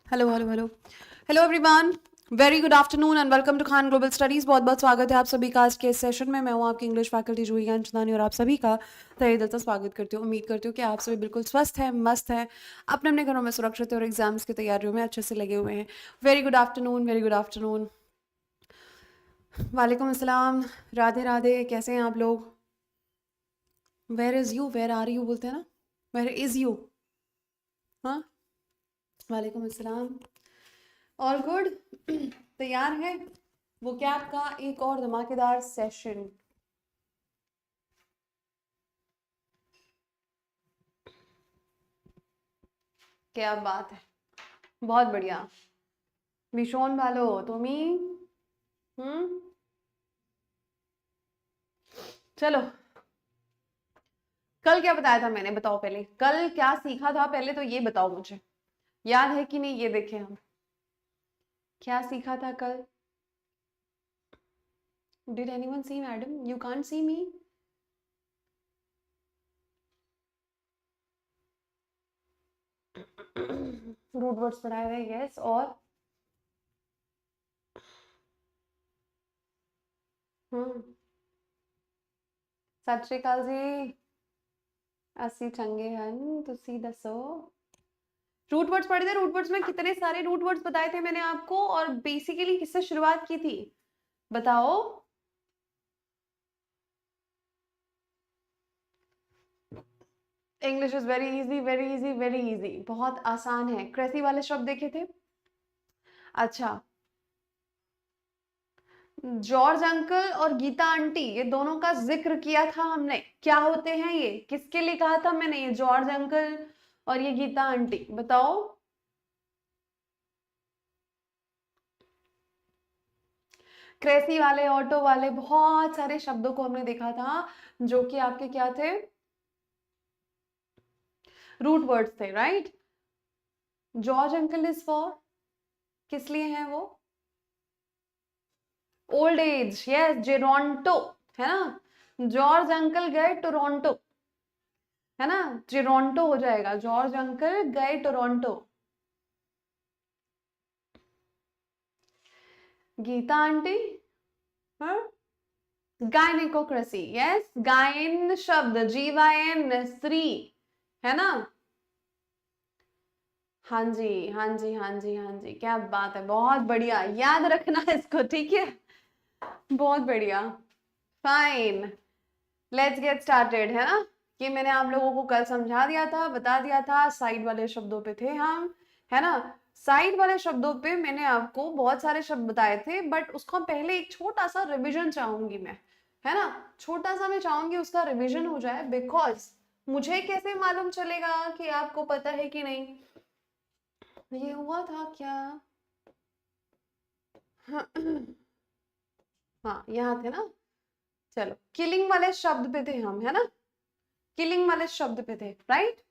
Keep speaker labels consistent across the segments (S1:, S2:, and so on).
S1: Hello hello hello hello everyone. Very good afternoon and welcome to Khan global studies. बहुत बहुत स्वागत है आप सभी का आज के इस सेशन में। मैं हूँ आपकी इंग्लिश फैकल्टी जूही ज्ञानचंदानी और आप सभी का तहे दिल से स्वागत करती हूँ। उम्मीद करती हूँ कि आप सभी बिल्कुल स्वस्थ हैं, मस्त हैं, अपने अपने घरों में सुरक्षित हैं और एग्जाम्स की तैयारियों में अच्छे से लगे हुए हैं। Very good afternoon, very good afternoon. वालेकुम अस्सलाम, राधे राधे। कैसे हैं आप लोग? Where is you, where are you बोलते हैं ना, वेयर इज़ यू। हाँ, वालेकुम अस्सलाम। All good. तैयार है वो कैब का एक और धमाकेदार सेशन? क्या बात है, बहुत बढ़िया। भीषण भालो तुम्ही। हम्म, चलो। कल क्या बताया था मैंने, बताओ पहले। कल क्या सीखा था पहले तो ये बताओ मुझे, याद है कि नहीं? ये देखें हम क्या सीखा था कल। Did anyone see madam? You can't see me. Root words पढ़ाए थे, यस। और हम्म, सत श्री अकाल जी। ਅਸੀਂ ਚੰਗੇ ਹਨ, ਤੁਸੀਂ ਦੱਸੋ। रूट वर्ड्स पढ़े थे। रूट वर्ड्स में कितने सारे रूट वर्ड्स बताए थे मैंने आपको, और बेसिकली किससे शुरुआत की थी बताओ। English is very easy, very easy, very easy, बहुत आसान है। क्रेसी वाले शब्द देखे थे? अच्छा, जॉर्ज अंकल और गीता आंटी, ये दोनों का जिक्र किया था हमने। क्या होते हैं ये, किसके लिए कहा था मैंने ये जॉर्ज अंकल और ये गीता आंटी, बताओ। क्रेसी वाले, ऑटो वाले, बहुत सारे शब्दों को हमने देखा था जो कि आपके क्या थे, रूट वर्ड्स थे, right. George uncle is for, किस लिए हैं वो? ओल्ड एज, यस, जेरोंटो, है ना। जॉर्ज अंकल गए टोरंटो, है ना। जेरोंटो हो जाएगा, जॉर्ज अंकल गए टोरंटो। गीता आंटी, हाँ, गायनेकोक्रेसी, यस। गायन शब्द, जीवायन, स्त्री, है ना। हाँ जी, हाँ जी, हाँ जी, हाँ जी, क्या बात है, बहुत बढ़िया। याद रखना इसको, ठीक है। बहुत बढ़िया, फाइन। लेट्स गेट स्टार्टेड, है ना। ये मैंने आप लोगों को कल समझा दिया था, बता दिया था। साइड वाले शब्दों पे थे हम, है ना। साइड वाले शब्दों पे मैंने आपको बहुत सारे शब्द बताए थे, बट उसका पहले एक छोटा सा रिवीजन चाहूंगी मैं, है ना। छोटा सा मैं चाहूंगी उसका रिवीजन हो जाए, बिकॉज मुझे कैसे मालूम चलेगा कि आपको पता है कि नहीं। ये हुआ था क्या? हाँ, यहाँ थे ना। चलो, किलिंग वाले शब्द पे थे हम, है ना। किलिंग वाले शब्द पे थे, राइट।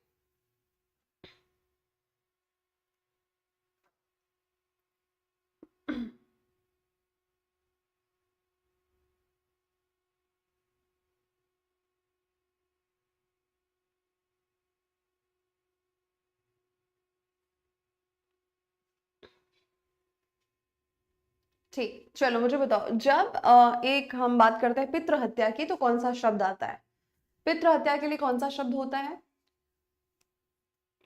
S1: ठीक, चलो मुझे बताओ, जब एक हम बात करते हैं पितृ हत्या की, तो कौन सा शब्द आता है? पितृ हत्या के लिए कौन सा शब्द होता है?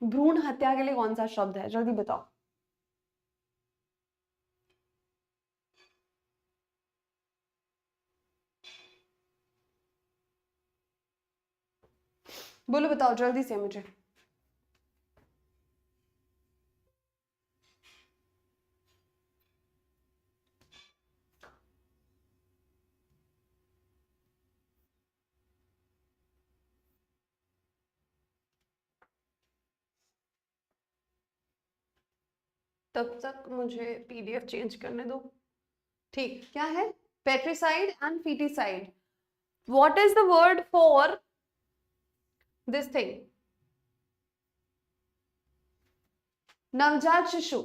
S1: भ्रूण हत्या के लिए कौन सा शब्द है, जल्दी बताओ। बोलो, बताओ जल्दी से मुझे। तब तक मुझे पीडीएफ चेंज करने दो। ठीक, क्या है? Patricide and feticide. What is the word for this thing? नवजात शिशु,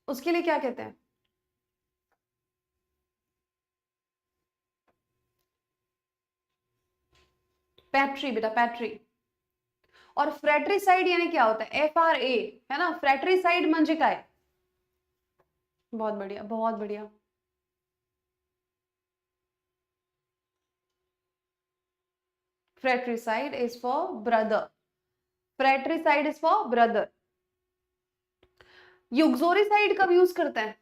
S1: उसके लिए क्या कहते हैं? पैट्री बेटा, पैट्री। और फ्रेट्रिसाइड यानी क्या होता है, FRA, है ना, फ्रेट्रिसाइड म्हणजे काय? बहुत बढ़िया, बहुत बढ़िया। Fratricide is for brother, fratricide is for brother. Uxoricide कब यूज करते हैं,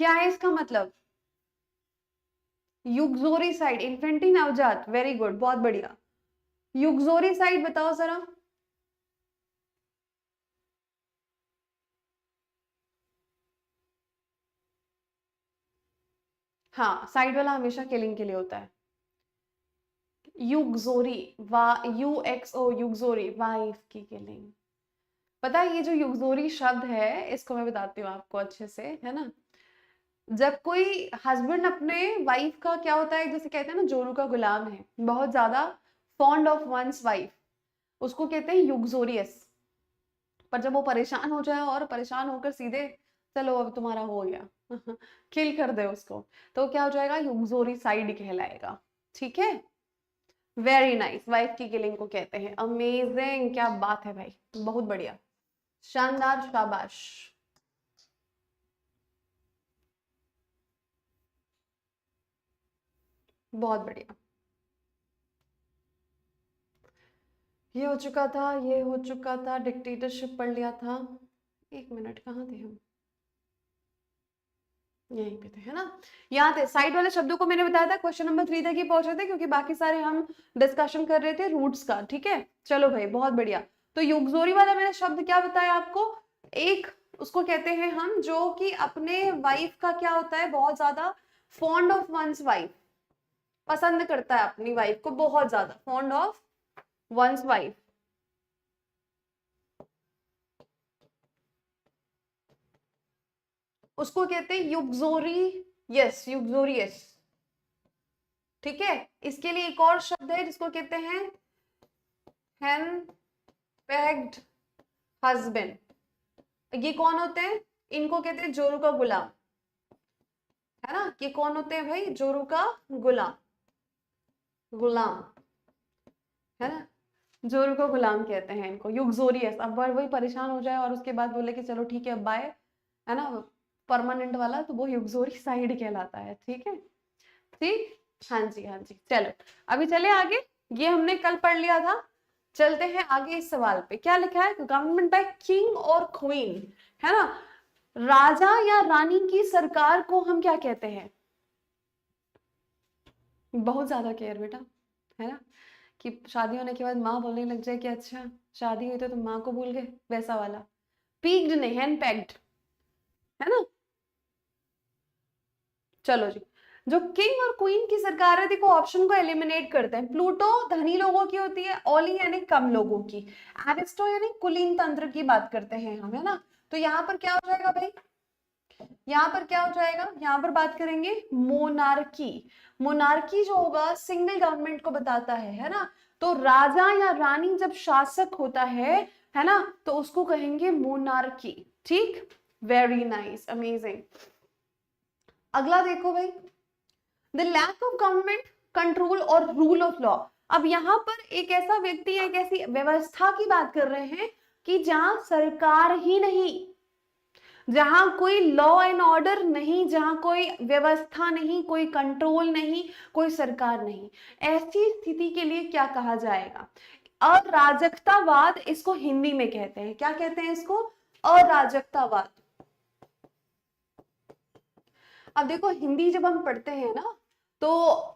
S1: क्या है इसका मतलब? युग्जोरिसाइड, इन्फेंटी नवजात, वेरी गुड, बहुत बढ़िया। युग्जोरिसाइड बताओ जरा। हाँ, साइड वाला हमेशा किलिंग के लिए होता है। युग्जोरी, UXO, युग्जोरी, वाइफ की किलिंग। पता है ये जो युग्जोरी शब्द है, इसको मैं बताती हूँ आपको अच्छे से, है ना। जब कोई हस्बैंड अपने वाइफ का क्या होता है, जैसे कहते हैं ना जोरू का गुलाम है, बहुत ज्यादा फॉन्ड ऑफ वंस वाइफ, उसको कहते हैं युग्जोरियस। पर जब वो परेशान हो जाए और परेशान होकर सीधे चलो अब तुम्हारा हो गया किल कर दे उसको, तो क्या हो जाएगा, युग्जोरी साइड कहलाएगा। ठीक है, वेरी नाइस, वाइफ की किलिंग को कहते हैं। अमेजिंग, क्या बात है भाई, बहुत बढ़िया, शानदार, शाबाश। बहुत बढ़िया, ये हो चुका था, ये हो चुका था, डिक्टेटरशिप पढ़ लिया था। एक मिनट, कहाँ थे हम, यहीं पे थे, है ना। यहाँ थे, साइड वाले शब्दों को मैंने बताया था क्वेश्चन नंबर 3 तक ही पहुंच रहे थे, क्योंकि बाकी सारे हम डिस्कशन कर रहे थे रूट्स का। ठीक है, चलो भाई, बहुत बढ़िया। तो युग्जोरी वाला मैंने शब्द क्या बताया आपको, एक उसको कहते हैं हम जो कि अपने वाइफ का क्या होता है, बहुत ज्यादा फॉन्ड ऑफ वंस वाइफ, पसंद करता है अपनी वाइफ को बहुत ज्यादा, फॉन्ड ऑफ वंस वाइफ, उसको कहते हैं युग्जोरी, यस, युग्जोरियस। ठीक है, इसके लिए एक और शब्द है जिसको कहते हैं हेन पेग्ड हस्बैंड। ये कौन होते हैं, इनको कहते हैं जोरू का गुलाम, है ना। ये कौन होते हैं भाई, जोरू का गुलाम, गुलाम, है ना, जोरू का गुलाम कहते हैं इनको, युग्जोरियस। अब वही परेशान हो जाए और उसके बाद बोले कि चलो ठीक है बाय, है ना, परमानेंट वाला, तो वो युग्जोरी साइड कहलाता है। ठीक है, ठीक, हाँ जी, हाँ जी, चलो अभी चले आगे, ये हमने कल पढ़ लिया था। चलते हैं आगे इस सवाल पे, क्या लिखा है, गवर्नमेंट बाय किंग और क्वीन, है ना। राजा या रानी की सरकार को हम क्या कहते हैं, बहुत ज्यादा केयर बेटा, है ना, कि शादी होने के बाद माँ बोलने लग जाए कि अच्छा शादी हुई तो तुम माँ को भूल गए, वैसा वाला। पीक्ड नहीं, हैंड पैक्ड, है ना। चलो जी, जो किंग और क्वीन की सरकार है, देखो ऑप्शन को एलिमिनेट करते हैं। प्लूटो धनी लोगों की होती है, ओली यानी कम लोगों की, एरिस्टो यानी कुलीन तंत्र की बात करते हैं हम, है ना। तो यहाँ पर क्या हो जाएगा भाई, यहाँ पर क्या हो जाएगा, यहाँ पर बात करेंगे मोनार्की। मोनार्की जो होगा सिंगल गवर्नमेंट को बताता है ना। तो राजा या रानी जब शासक होता है ना, तो उसको कहेंगे मोनार्की। ठीक, वेरी नाइस, अमेजिंग। अगला देखो भाई, the lack of government control और रूल ऑफ लॉ। अब यहाँ पर एक ऐसा व्यक्ति, एक ऐसी व्यवस्था की बात कर रहे हैं कि जहां सरकार ही नहीं, जहां कोई लॉ एंड ऑर्डर नहीं, जहां कोई व्यवस्था नहीं, कोई कंट्रोल नहीं, कोई सरकार नहीं, ऐसी स्थिति के लिए क्या कहा जाएगा, अराजकतावाद इसको हिंदी में कहते हैं। क्या कहते हैं इसको, अराजकतावाद। अब देखो हिंदी जब हम पढ़ते हैं ना, तो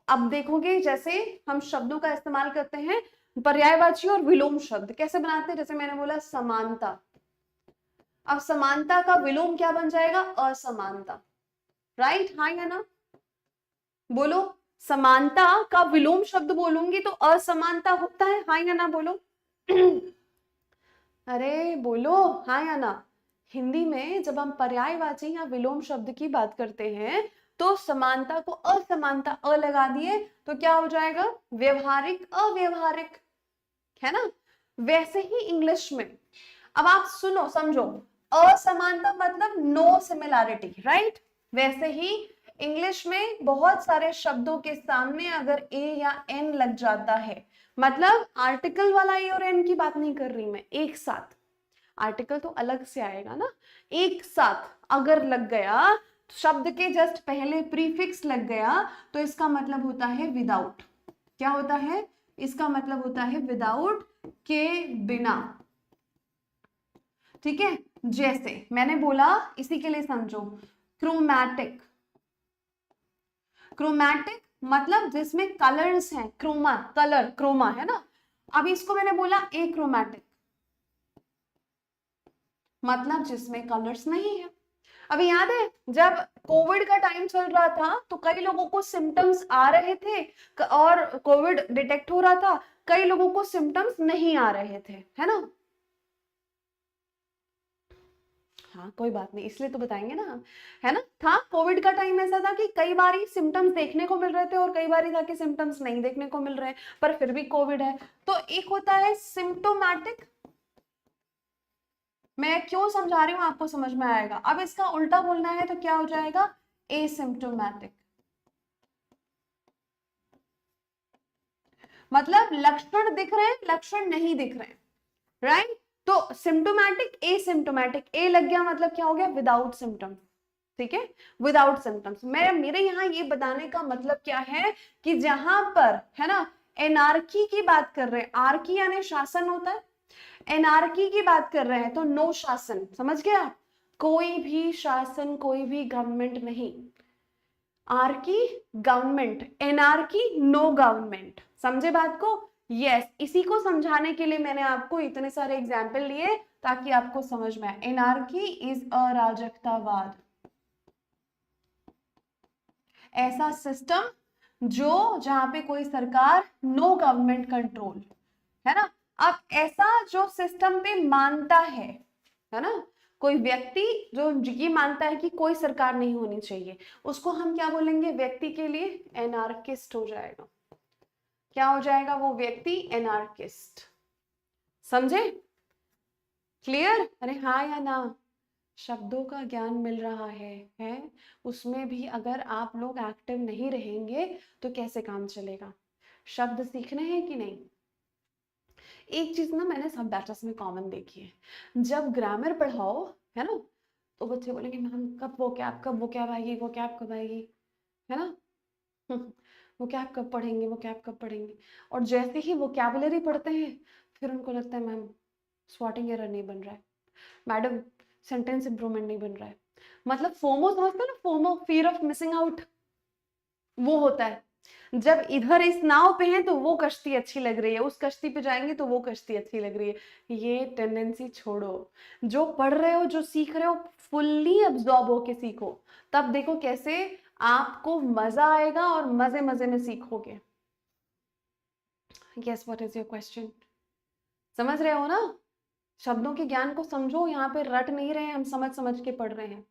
S1: अब देखोगे जैसे हम शब्दों का इस्तेमाल करते हैं, पर्यायवाची और विलोम शब्द कैसे बनाते हैं, जैसे मैंने बोला समानता। अब समानता का विलोम क्या बन जाएगा, असमानता, राइट, हाँ या ना, बोलो। समानता का विलोम शब्द बोलूंगी तो असमानता होता है, हाँ या ना, बोलो अरे बोलो, हाँ या ना। हिंदी में जब हम पर्यायवाची या विलोम शब्द की बात करते हैं, तो समानता को असमानता अ लगा दिए तो क्या हो जाएगा, व्यवहारिक अव्यवहारिक, है ना। वैसे ही इंग्लिश में, अब आप सुनो समझो, असमानता मतलब नो सिमिलैरिटी, राइट। वैसे ही इंग्लिश में बहुत सारे शब्दों के सामने अगर ए या एन लग जाता है, मतलब आर्टिकल वाला ए और एन की बात नहीं कर रही मैं, एक साथ। आर्टिकल तो अलग से आएगा ना, एक साथ अगर लग गया, शब्द के जस्ट पहले प्रीफिक्स लग गया, तो इसका मतलब होता है विदाउट। क्या होता है? इसका मतलब होता है विदाउट, के बिना। ठीक है, जैसे मैंने बोला, इसी के लिए समझो, क्रोमैटिक। क्रोमैटिक मतलब जिसमें कलर्स हैं, क्रोमा कलर, क्रोमा है ना। अब इसको मैंने बोला ए क्रोमैटिक, मतलब जिसमें कलर्स नहीं है। अभी याद है जब कोविड का टाइम चल रहा था तो कई लोगों को सिम्टम्स आ रहे थे और कोविड डिटेक्ट हो रहा था, कई लोगों को सिम्टम्स नहीं आ रहे थे, है ना। हाँ कोई बात नहीं, इसलिए तो बताएंगे ना हम, है ना। था कोविड का टाइम ऐसा था कि कई बारी सिम्टम्स देखने को मिल रहे थे और कई बारी था कि सिम्टम्स नहीं देखने को मिल रहे हैं, पर फिर भी कोविड है। तो एक होता है सिम्टोमैटिक, मैं क्यों समझा रही हूँ आपको समझ में आएगा। अब इसका उल्टा बोलना है तो क्या हो जाएगा? एसिम्प्टोमैटिक। मतलब लक्षण दिख रहे हैं, लक्षण नहीं दिख रहे हैं, राइट। तो सिम्टोमैटिक, एसिम्प्टोमैटिक, ए लग गया मतलब क्या हो गया? Without symptom. ठीक है, विदाउट सिम्टम्स। मेरे यहाँ ये बताने का मतलब क्या है कि जहां पर है ना एनार्की की बात कर रहे हैं, आर्की यानी शासन होता है, एनार्की की बात कर रहे हैं तो नो शासन, समझ गया? कोई भी शासन, कोई भी गवर्नमेंट नहीं। Archy government, anarchy no government, समझे बात को? यस, इसी को समझाने के लिए मैंने आपको इतने सारे एग्जाम्पल लिए ताकि आपको समझ में आए। एनार्की इज अराजकतावाद, ऐसा सिस्टम जो जहां पे कोई सरकार, नो गवर्नमेंट कंट्रोल, है ना। अब ऐसा जो सिस्टम पे मानता है ना, कोई व्यक्ति जो ये मानता है कि कोई सरकार नहीं होनी चाहिए, उसको हम क्या बोलेंगे? व्यक्ति के लिए एनार्किस्ट हो जाएगा। क्या हो जाएगा वो व्यक्ति? एनार्किस्ट। समझे? क्लियर? अरे हाँ या ना? शब्दों का ज्ञान मिल रहा है उसमें भी अगर आप लोग एक्टिव नहीं रहेंगे तो कैसे काम चलेगा? शब्द सीखने हैं कि नहीं? एक चीज ना मैंने सब बैचेस में कॉमन देखी है, जब ग्रामर पढ़ाओ है ना, तो बच्चे बोलेंगे मैम कब वो कैब आएगी, वो कैब कब आएगी, है ना। वो कैब कब पढ़ेंगे, वो कैब कब पढ़ेंगे। और जैसे ही वो कैबलरी पढ़ते हैं फिर उनको लगता है मैम स्पॉटिंग एरर नहीं बन रहा है, मैडम सेंटेंस इंप्रूवमेंट नहीं बन रहा है। मतलब फोमो समझते हो ना, FOMO, fear of missing out, वो होता है। जब इधर इस नाव पे हैं तो वो कश्ती अच्छी लग रही है, उस कश्ती पे जाएंगे तो वो कश्ती अच्छी लग रही है। ये टेंडेंसी छोड़ो, जो पढ़ रहे हो, जो सीख रहे हो, फुल्ली अब्सॉर्ब होके सीखो, तब देखो कैसे आपको मजा आएगा और मजे मजे में सीखोगे। Guess what is your question? समझ रहे हो ना? शब्दों के ज्ञान को समझो, यहाँ पे रट नहीं रहे हैं हम, समझ समझ के पढ़ रहे हैं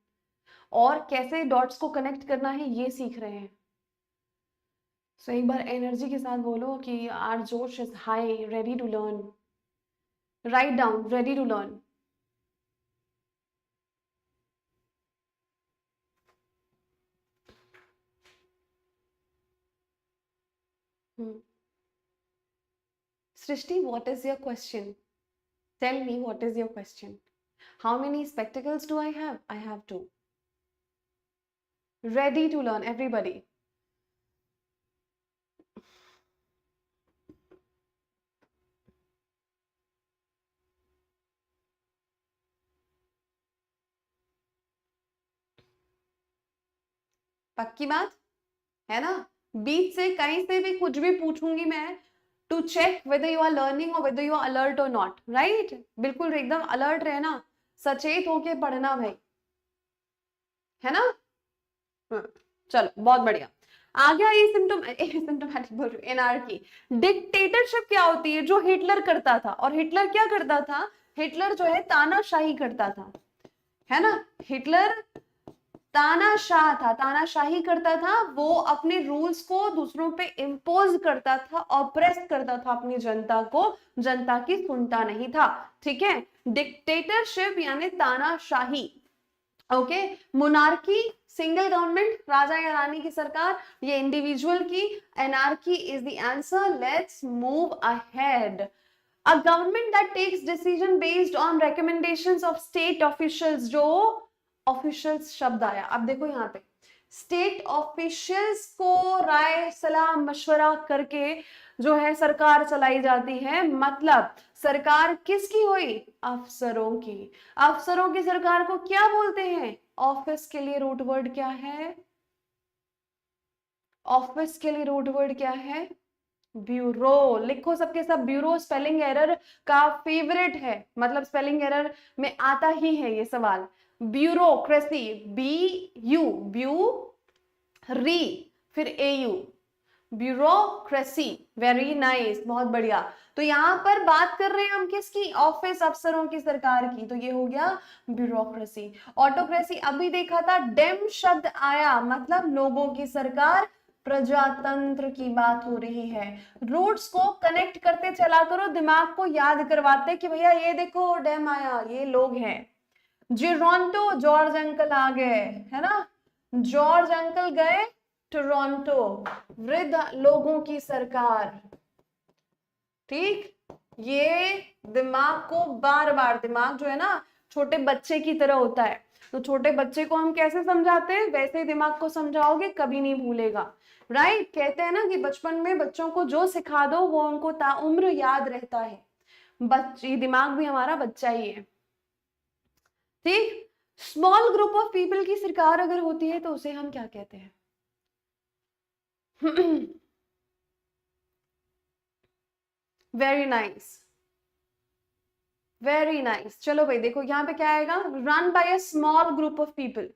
S1: और कैसे डॉट्स को कनेक्ट करना है ये सीख रहे हैं। सो एक बार एनर्जी के साथ बोलो कि our josh is high, ready to learn. Write down, ready to learn. Srishti, what is your question? Tell me what is your question? How many spectacles do I have? I have 2. Ready to learn, everybody. पक्की बात है ना? बीच से कहीं से भी कुछ भी पूछूंगी मैं, to check whether you are learning or whether you are alert or not, right? बिल्कुल एकदम अलर्ट रहना, सचेत होके पढ़ना भाई, है ना। चलो बहुत बढ़िया। आ गया ये सिम्टोमैटिक बोल रही हूँ, एनार्की। डिक्टेटरशिप क्या होती है? जो हिटलर करता था, और हिटलर क्या करता था? हिटलर जो है तानाशाही करता था, है ना। हिटलर तानाशाह था, तानाशाही करता था, वो अपने रूल्स को दूसरों पे इम्पोज करता था, ऑप्रेस करता था अपनी जनता को, जनता की सुनता नहीं था। ठीक है, डिक्टेटरशिप यानी तानाशाही। ओके, मोनार्की सिंगल गवर्नमेंट, राजा या रानी की सरकार, ये इंडिविजुअल की, anarchy is the answer. Let's move ahead. A government that takes decision based on recommendations of state officials, जो ऑफिशियल्स शब्द आया, अब देखो यहाँ पे स्टेट ऑफिशियल्स को राय सलाह मशवरा करके जो है सरकार चलाई जाती है, मतलब सरकार किसकी हुई? अफसरों की। अफसरों की सरकार को क्या बोलते हैं? ऑफिस के लिए रूट वर्ड क्या है? ऑफिस के लिए रूट वर्ड क्या है? ब्यूरो। लिखो सबके सब ब्यूरो स्पेलिंग एरर का फेवरेट है, मतलब स्पेलिंग एरर में आता ही है ये सवाल। ब्यूरोक्रेसी, बी यू, ब्यू री, फिर ए यू, ब्यूरोक्रेसी। वेरी नाइस, बहुत बढ़िया। तो यहां पर बात कर रहे हैं हम किसकी? ऑफिस, अफसरों की, सरकार की, तो ये हो गया ब्यूरोक्रेसी। ऑटोक्रेसी अभी देखा था, डेम शब्द आया मतलब लोगों की सरकार, प्रजातंत्र की बात हो रही है। रूट्स को कनेक्ट करते चला करो, दिमाग को याद करवाते कि भैया ये देखो डेम आया, ये लोग हैं। जिरोंटो, जॉर्ज अंकल आ गए, है ना, जॉर्ज अंकल गए टोरंटो, वृद्ध लोगों की सरकार। ठीक, ये दिमाग को बार बार, दिमाग जो है ना छोटे बच्चे की तरह होता है, तो छोटे बच्चे को हम कैसे समझाते हैं वैसे ही दिमाग को समझाओगे, कभी नहीं भूलेगा। राइट, कहते हैं ना कि बचपन में बच्चों को जो सिखा दो वो उनको ताउम्र याद रहता है। बच्चे, दिमाग भी हमारा बच्चा ही है। ठीक, स्मॉल ग्रुप ऑफ पीपल की सरकार अगर होती है तो उसे हम क्या कहते हैं? Very nice, very nice. चलो भाई देखो यहाँ पे क्या आएगा? Run by a small group of people.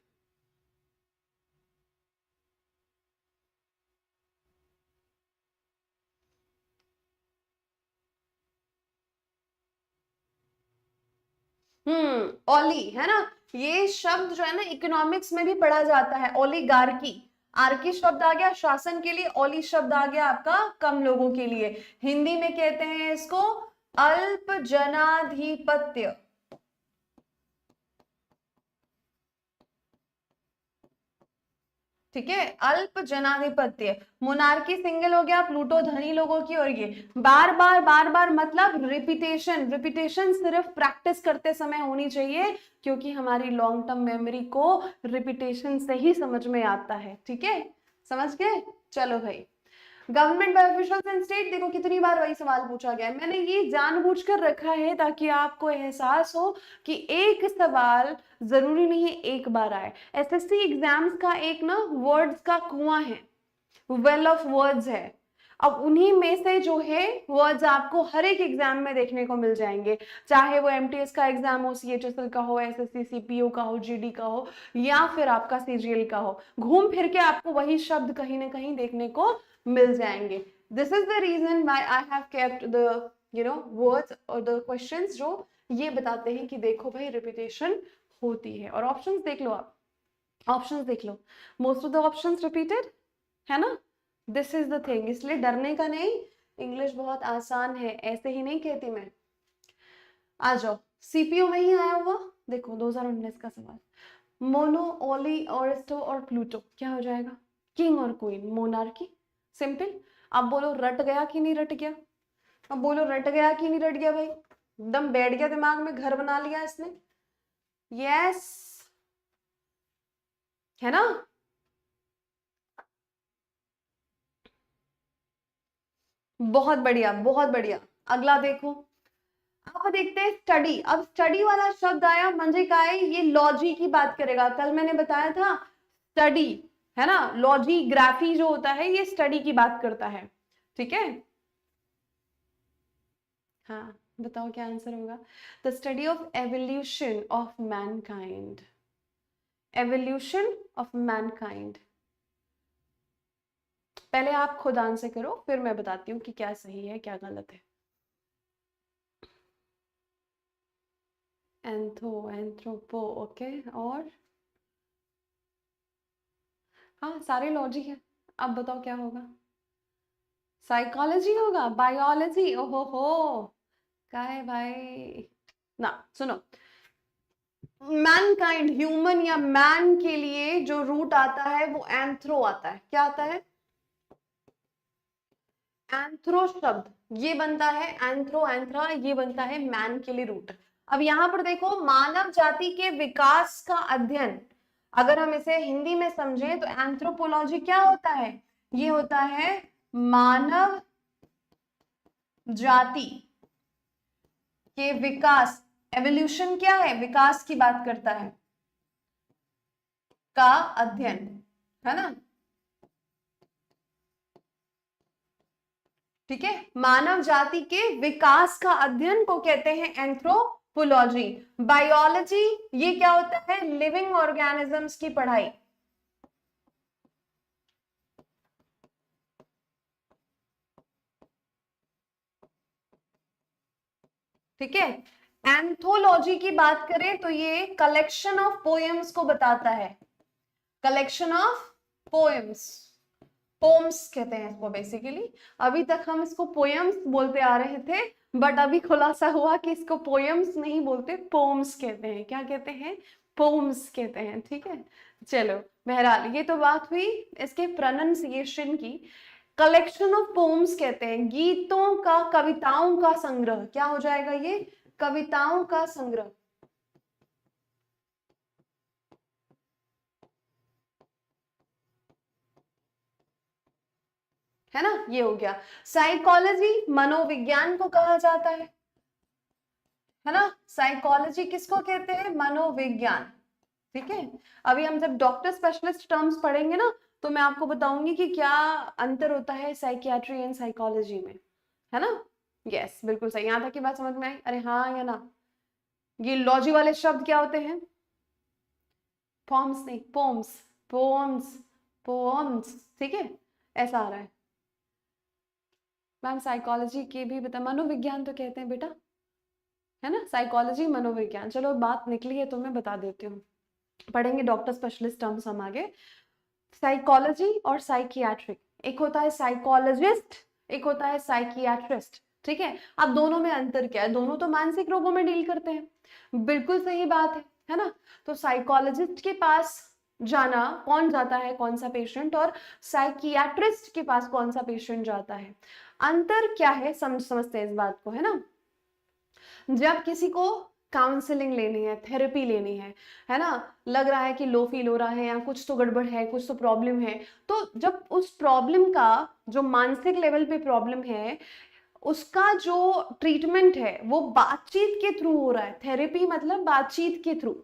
S1: ओली है ना, ये शब्द जो है ना इकोनॉमिक्स में भी पढ़ा जाता है, ओलिगार्की। आर्की शब्द आ गया शासन के लिए, ओली शब्द आ गया आपका कम लोगों के लिए। हिंदी में कहते हैं इसको अल्प जनाधिपत्य। ठीक है, अल्प जनाधिपत्य। मोनार्की सिंगल हो गया, प्लूटो धनी लोगों की, और ये बार बार मतलब रिपीटेशन। रिपीटेशन सिर्फ प्रैक्टिस करते समय होनी चाहिए, क्योंकि हमारी लॉन्ग टर्म मेमोरी को रिपीटेशन से ही समझ में आता है। ठीक है, समझ गए? चलो भाई, government by officials and state, देखो कितनी बार वही सवाल पूछा गया है। मैंने ये जानबूझकर रखा है ताकि आपको एहसास हो कि एक सवाल जरूरी नहीं है एक बार आए। एसएससी एग्जाम्स का एक ना वर्ड्स का कुआं है, वेल ऑफ वर्ड्स है। अब उन्हीं में से जो है वर्ड्स आपको हर एक एग्जाम में देखने को मिल जाएंगे, चाहे वो एमटीएस का एग्जाम हो, सीएचएसएल का हो, एसएससी सीपीओ का हो, जीडी का हो, या फिर आपका सीजीएल का हो। घूम फिर के आपको वही शब्द कहीं ना कहीं देखने को मिल जाएंगे। This is the reason why I have kept the words और द क्वेश्चंस जो ये बताते हैं कि देखो भाई रिपीटेशन होती है। और ऑप्शंस देख लो, आप ऑप्शंस देख लो, most of the options repeated है ना। दिस इज द थिंग, इसलिए डरने का नहीं, इंग्लिश बहुत आसान है, ऐसे ही नहीं कहती मैं। आ जाओ, सीपीओ में ही आया हुआ, देखो 2019 का सवाल। मोनो, ओली, ऑरिस्टो और प्लूटो क्या हो जाएगा? किंग और क्वीन, मोनार्की, सिंपल। अब बोलो रट गया कि नहीं रट गया? अब बोलो रट गया कि नहीं रट गया भाई? एकदम बैठ गया, दिमाग में घर बना लिया इसने। यस, है ना। बहुत बढ़िया, बहुत बढ़िया। अगला देखो, अब देखते हैं स्टडी। अब स्टडी वाला शब्द आया मंजे का है, ये लॉजी की बात करेगा। कल मैंने बताया था स्टडी, है ना, लॉजी ग्राफी जो होता है ये स्टडी की बात करता है। ठीक है, हाँ बताओ क्या आंसर होगा? The study of evolution of Mankind, evolution of Mankind. पहले आप खुद आंसर करो, फिर मैं बताती हूँ कि क्या सही है क्या गलत है। एंथ्रोपो, ओके, और हाँ सारे लॉजिक है। अब बताओ क्या होगा? साइकोलॉजी होगा, बायोलॉजी, ओहो हो, क्या है भाई ना। सुनो, मैनकाइंड, ह्यूमन या मैन के लिए जो रूट आता है वो एंथ्रो आता है। क्या आता है? एंथ्रो शब्द ये बनता है, एंथ्रो एंथ्रा ये बनता है मैन के लिए रूट। अब यहां पर देखो, मानव जाति के विकास का अध्ययन, अगर हम इसे हिंदी में समझें तो एंथ्रोपोलॉजी क्या होता है? ये होता है मानव जाति के विकास, एवोल्यूशन क्या है? विकास की बात करता है, का अध्ययन, है ना? ठीक है, मानव जाति के विकास का अध्ययन को कहते हैं एंथ्रोपोलॉजी। बायोलॉजी ये क्या होता है? लिविंग ऑर्गेनिजम्स की पढ़ाई। ठीक है, एंथोलॉजी की बात करें तो ये कलेक्शन ऑफ पोएम्स को बताता है, कलेक्शन ऑफ पोएम्स, पोम्स कहते हैं इसको बेसिकली। अभी तक हम इसको पोएम्स बोलते आ रहे थे, बट अभी खुलासा हुआ कि इसको पोएम्स नहीं बोलते, पोम्स कहते हैं। क्या कहते हैं? पोम्स कहते हैं। ठीक है, चलो बहरहाल ये तो बात हुई इसके प्रोनाउंसिएशन की। कलेक्शन ऑफ पोम्स कहते हैं गीतों का, कविताओं का संग्रह। क्या हो जाएगा ये? कविताओं का संग्रह, है ना? ये हो गया। साइकोलॉजी मनोविज्ञान को कहा जाता है ना? साइकोलॉजी किसको कहते हैं? मनोविज्ञान। ठीक है, अभी हम जब डॉक्टर स्पेशलिस्ट टर्म्स पढ़ेंगे ना, तो मैं आपको बताऊंगी कि क्या अंतर होता है साइकियाट्री एंड साइकोलॉजी में, है ना? यस, बिल्कुल सही। यहां तक की बात समझ में आई? अरे हाँ या ना? ये लॉजी वाले शब्द क्या होते हैं? फॉर्म्स नहीं, पोम्स, पोम्स, पोम्स। ठीक है, ऐसा आ रहा है। मैम साइकोलॉजी के भी बता, मनोविज्ञान तो कहते हैं बेटा, है ना? साइकोलॉजी मनोविज्ञान। चलो बात निकली है तो मैं बता देती हूँ, पढ़ेंगे डॉक्टर स्पेशलिस्ट टर्म्स हम आगे। साइकोलॉजी और साइकियाट्रिक, एक होता है साइकोलॉजिस्ट, एक होता है साइकियाट्रिस्ट। ठीक है, अब दोनों में अंतर क्या है? दोनों तो मानसिक रोगों में डील करते हैं, बिल्कुल सही बात है ना? तो साइकोलॉजिस्ट के पास जाना, कौन जाता है, कौन सा पेशेंट, और साइकियाट्रिस्ट के पास कौन सा पेशेंट जाता है, अंतर क्या है समझते हैं इस बात को, है ना? जब किसी को काउंसलिंग लेनी है, थेरेपी लेनी है ना, लग रहा है कि लो फील हो रहा है या कुछ तो गड़बड़ है, कुछ तो प्रॉब्लम है, तो जब उस प्रॉब्लम का, जो मानसिक लेवल पे प्रॉब्लम है, उसका जो ट्रीटमेंट है वो बातचीत के थ्रू हो रहा है। थेरेपी मतलब बातचीत के थ्रू,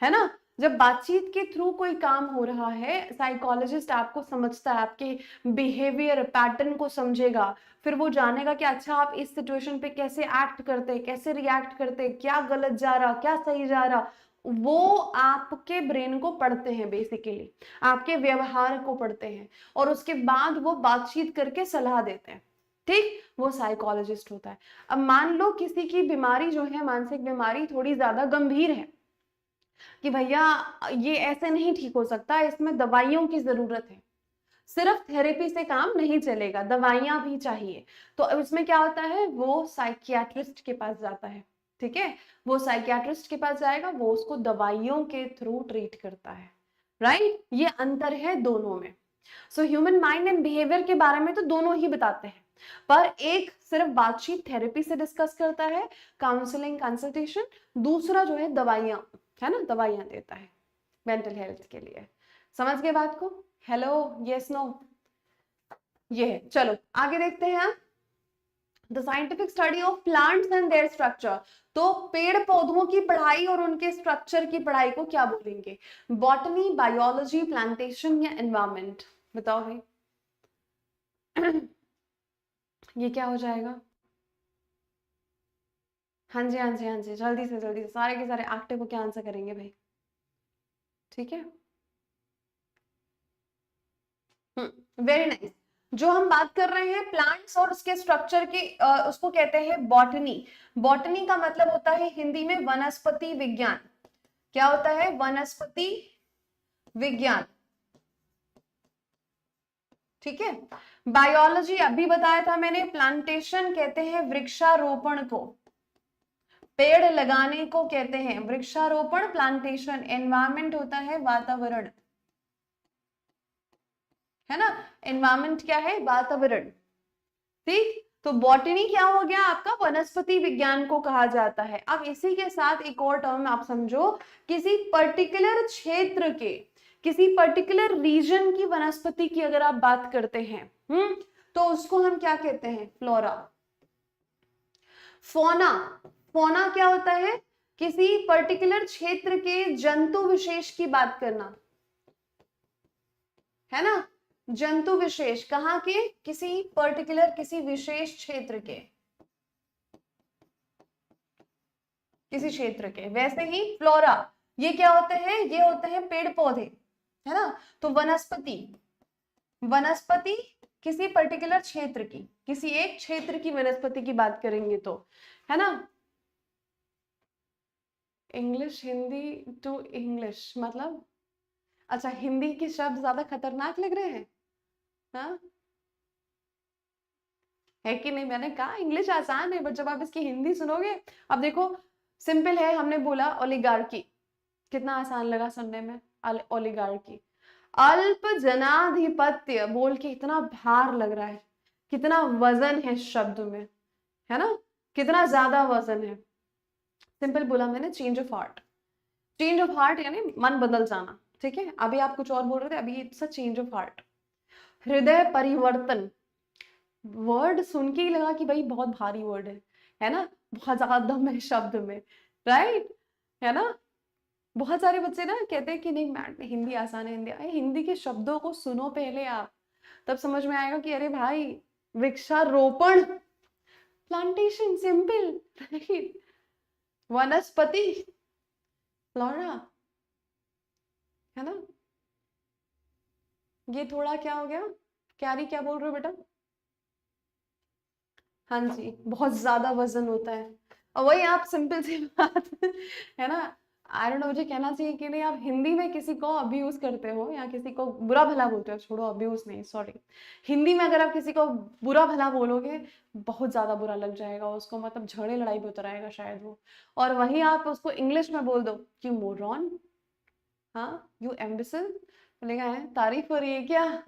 S1: है ना? जब बातचीत के थ्रू कोई काम हो रहा है, साइकोलॉजिस्ट आपको समझता है, आपके बिहेवियर पैटर्न को समझेगा, फिर वो जानेगा कि अच्छा आप इस सिचुएशन पे कैसे एक्ट करते, कैसे रिएक्ट करते, क्या गलत जा रहा, क्या सही जा रहा। वो आपके ब्रेन को पढ़ते हैं, बेसिकली आपके व्यवहार को पढ़ते हैं, और उसके बाद वो बातचीत करके सलाह देते हैं। ठीक, वो साइकोलॉजिस्ट होता है। अब मान लो किसी की बीमारी जो है, मानसिक बीमारी थोड़ी ज्यादा गंभीर है, कि भैया ये ऐसे नहीं ठीक हो सकता, इसमें दवाइयों की जरूरत है, सिर्फ थेरेपी से काम नहीं चलेगा, दवाइयां भी चाहिए, तो इसमें क्या होता है? वो साइकियाट्रिस्ट के पास जाता है। ठीक है, वो साइकियाट्रिस्ट के पास जाएगा, वो उसको दवाइयों के थ्रू ट्रीट करता है। राइट, ये अंतर है दोनों में। So human mind and behaviour के बारे में तो दोनों ही बताते हैं, पर एक सिर्फ बातचीत थेरेपी से डिस्कस करता है, काउंसलिंग कंसल्टेशन, दूसरा जो है दवाइयां, है ना, दवाइयां देता है मेंटल हेल्थ के लिए। समझ गए बात को? हेलो, यस, नो, ये है। चलो आगे देखते हैं हम, the scientific study of plants and there structure. तो पेड़ पौधों की पढ़ाई और उनके स्ट्रक्चर की पढ़ाई को क्या बोलेंगे? बॉटनी, बायोलॉजी, प्लांटेशन या एनवायरमेंट? बताओ भाई। ये क्या हो जाएगा? हाँ जी, हाँ जी, हाँ जी, जल्दी से जल्दी से सारे के सारे एक्टिव को क्या आंसर करेंगे भाई? ठीक है, वेरी नाइस। जो हम बात कर रहे हैं प्लांट्स और उसके स्ट्रक्चर की, उसको कहते हैं बॉटनी। बॉटनी का मतलब होता है हिंदी में वनस्पति विज्ञान। क्या होता है? वनस्पति विज्ञान। ठीक है, बायोलॉजी अभी बताया था मैंने, प्लांटेशन कहते हैं वृक्षारोपण को, पेड़ लगाने को कहते हैं वृक्षारोपण, प्लांटेशन। एनवायरमेंट होता है वातावरण, है ना। एनवायरमेंट क्या है, वातावरण। ठीक, तो बॉटनी क्या हो गया आपका, वनस्पति विज्ञान को कहा जाता है। अब इसी के साथ एक और टर्म आप समझो, किसी पर्टिकुलर क्षेत्र के, किसी पर्टिकुलर रीजन की वनस्पति की अगर आप बात करते हैं, तो उसको हम क्या कहते हैं, फ्लोरा। फोना, फोना क्या होता है, किसी पर्टिकुलर क्षेत्र के जंतु विशेष की बात करना, है ना। जंतु विशेष कहाँ के, किसी पर्टिकुलर, किसी विशेष क्षेत्र के, किसी क्षेत्र के। वैसे ही फ्लोरा, ये क्या होते हैं, ये होते हैं पेड़ पौधे, है ना। तो वनस्पति, वनस्पति किसी पर्टिकुलर क्षेत्र की, किसी एक क्षेत्र की वनस्पति की बात करेंगे तो, है ना। इंग्लिश, हिंदी टू इंग्लिश मतलब, अच्छा हिंदी के शब्द ज्यादा खतरनाक लग रहे हैं, हाँ है कि नहीं। मैंने कहा इंग्लिश आसान है, बट जब आप इसकी हिंदी सुनोगे, अब देखो सिंपल है, हमने बोला ओलिगार्की, कितना आसान लगा सुनने में, ओलिगार्की। अल्प जनाधिपत्य बोल के इतना भार लग रहा है, कितना वजन है शब्द में, है ना, कितना ज्यादा वजन है। सिंपल बोला मैंने, change of heart. Change of heart यानी मन बदल जाना, ठीक है। अभी आप कुछ और बोल रहे थे, अभी it's a change of heart. हृदय परिवर्तन, वर्ड सुन के ही लगा कि भाई बहुत भारी वर्ड है ना, बहुत ज्यादा दम है शब्द में, राइट, है ना। बहुत सारे बच्चे ना कहते हैं कि नहीं मैम हिंदी आसान है, हिंदी, हिंदी के शब्दों को सुनो पहले आप, तब समझ में आएगा कि अरे भाई वृक्षारोपण, प्लांटेशन, सिंपल, राइट। वनस्पति, फ्लोरा, है ना। ये थोड़ा क्या हो गया, क्यारी क्या बोल रहे हो बेटा, हाँ जी, बहुत ज्यादा वजन होता है। और वही आप सिंपल सी बात है ना, आई डोंट नो मुझे कहना चाहिए कि नहीं, आप हिंदी में किसी को अब्यूज करते हो या किसी को बुरा भला बोलते हो, छोड़ो अब्यूज नहीं, सॉरी, हिंदी में अगर आप किसी को बुरा भला बोलोगे, बहुत ज्यादा बुरा लग जाएगा उसको, मतलब झगड़े लड़ाई पे उतर आएगा शायद वो। और वही आप उसको इंग्लिश में बोल दो कि मोरॉन, हाँ यू एम्बिसिल, बोलेगा है तारीफ हो रही है क्या,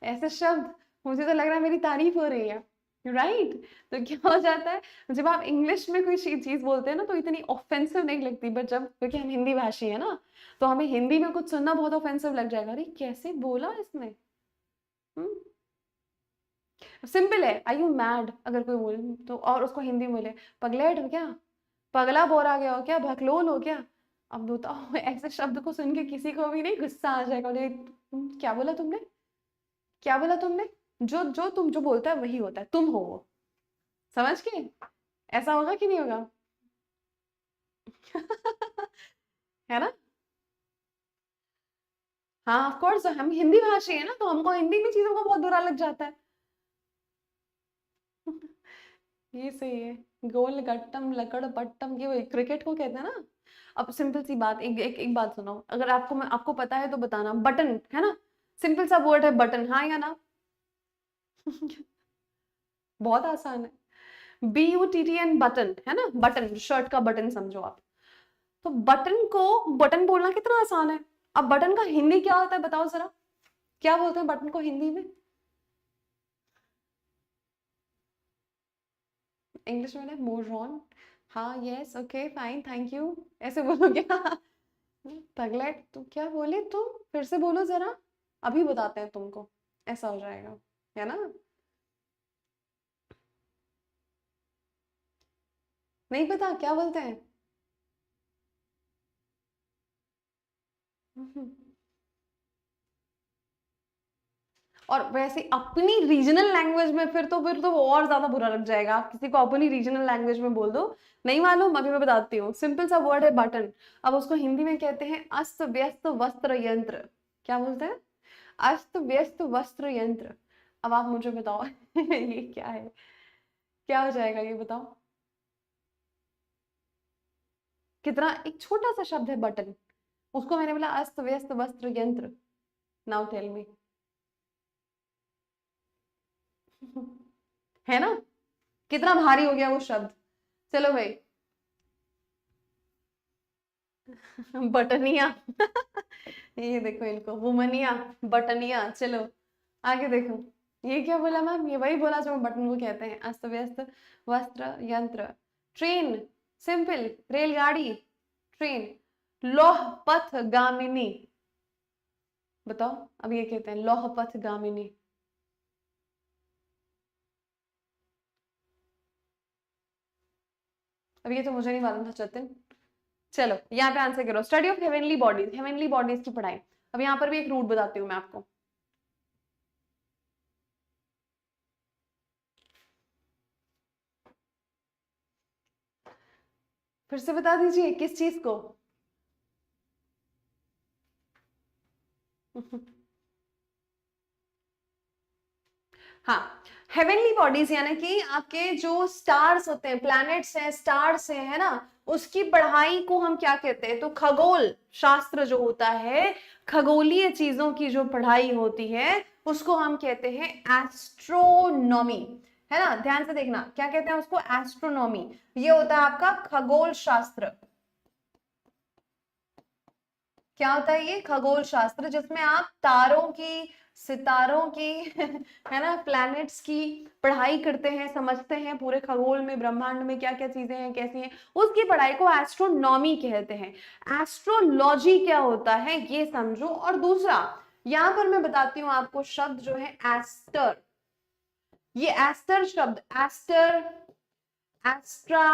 S1: ऐसे शब्द, मुझे तो लग रहा है मेरी तारीफ हो रही है, राइट। तो क्या हो जाता है, जब आप इंग्लिश में कोई चीज बोलते हैं ना तो इतनी ऑफेंसिव नहीं लगती, बट जब, क्योंकि हम हिंदी भाषी है ना, तो हमें हिंदी में कुछ सुनना बहुत ऑफेंसिव लग जाएगा, अरे कैसे बोला इसने। सिंपल है, आई यू मैड अगर कोई बोले तो, और उसको हिंदी में बोले पगलेट हो क्या, पगला बोरा गया हो क्या, भकलोल हो क्या। अब बताओ ऐसे शब्द को सुन के किसी को भी नहीं गुस्सा आ जाएगा, बोले क्या बोला तुमने, क्या बोला तुमने, जो जो तुम जो बोलता है वही होता है, तुम हो वो, समझ के, ऐसा होगा कि नहीं होगा है ना। हाँ ऑफ कोर्स, हम हिंदी भाषी है ना, तो हमको हिंदी में चीजों को बहुत बुरा लग जाता है ये सही है, गोल गट्टम लकड़ पट्टम, ये क्रिकेट को कहते हैं ना। अब सिंपल सी बात, एक बात सुनो, अगर आपको पता है तो बताना, बटन है ना, सिंपल सा वर्ड है बटन, हाँ या ना बहुत आसान है, BUTTN बटन, है ना, बटन शर्ट का बटन समझो आप। तो बटन को बटन बोलना कितना आसान है। अब बटन का हिंदी क्या होता है बताओ जरा, क्या बोलते हैं बटन को हिंदी में, इंग्लिश में मोरॉन, हाँ yes okay fine thank you, ऐसे बोलो क्या पगलेट, तो क्या बोले तुम, फिर से बोलो जरा, अभी बताते हैं तुमको, ऐसा हो जाएगा, है ना। नहीं पता क्या बोलते हैं और वैसे अपनी रीजनल लैंग्वेज में फिर तो वो और ज्यादा बुरा लग जाएगा, आप किसी को अपनी रीजनल लैंग्वेज में बोल दो, नहीं मालूम अभी मैं बताती हूँ, सिंपल सा वर्ड है बटन, अब उसको हिंदी में कहते हैं अस्त व्यस्त वस्त्र यंत्र, क्या बोलते हैं, अस्त व्यस्त वस्त्र यंत्र। अब आप मुझे बताओ ये क्या है, क्या हो जाएगा ये बताओ, कितना एक छोटा सा शब्द है बटन, उसको मैंने बोला अस्त व्यस्त वस्त्र यंत्र, नाउ टेल मी है ना, कितना भारी हो गया वो शब्द। चलो भाई बटनिया। ये देखो इनको, वुमनिया, बटनिया। चलो आगे देखो, ये क्या बोला मैम? ये वही बोला जो बटन को कहते हैं। अस्त व्यस्त, वस्त्र, यंत्र। ट्रेन, सिंपल, रेलगाड़ी, ट्रेन। लौह पथ गामिनी, बताओ। अब ये कहते हैं लौह पथ गामिनी। अब ये तो मुझे नहीं मालूम था चेतन। चलो यहाँ पे आंसर करो, study of heavenly bodies, heavenly bodies की पढ़ाई। अब यहाँ पर भी एक रूट बताती हूँ मैं आपको। फिर से बता दीजिए किस चीज को। हाँ, हेवनली बॉडीज यानी कि आपके जो स्टार्स होते हैं, प्लैनेट्स हैं, स्टार्स हैं, है ना, उसकी पढ़ाई को हम क्या कहते हैं? तो खगोल शास्त्र जो होता है, खगोलीय चीजों की जो पढ़ाई होती है, उसको हम कहते हैं एस्ट्रोनॉमी, है ना। ध्यान से देखना, क्या कहते हैं उसको? एस्ट्रोनॉमी। ये होता है आपका खगोल शास्त्र। क्या होता है ये? खगोल शास्त्र, जिसमें आप तारों की, सितारों की है ना, प्लैनेट्स की पढ़ाई करते हैं, समझते हैं पूरे खगोल में, ब्रह्मांड में क्या क्या चीजें हैं, कैसी हैं, उसकी पढ़ाई को एस्ट्रोनॉमी कहते हैं। एस्ट्रोलॉजी क्या होता है ये समझो। और दूसरा यहां पर मैं बताती हूँ आपको शब्द जो है एस्टर। ये एस्टर शब्द, एस्टर, एस्ट्रा,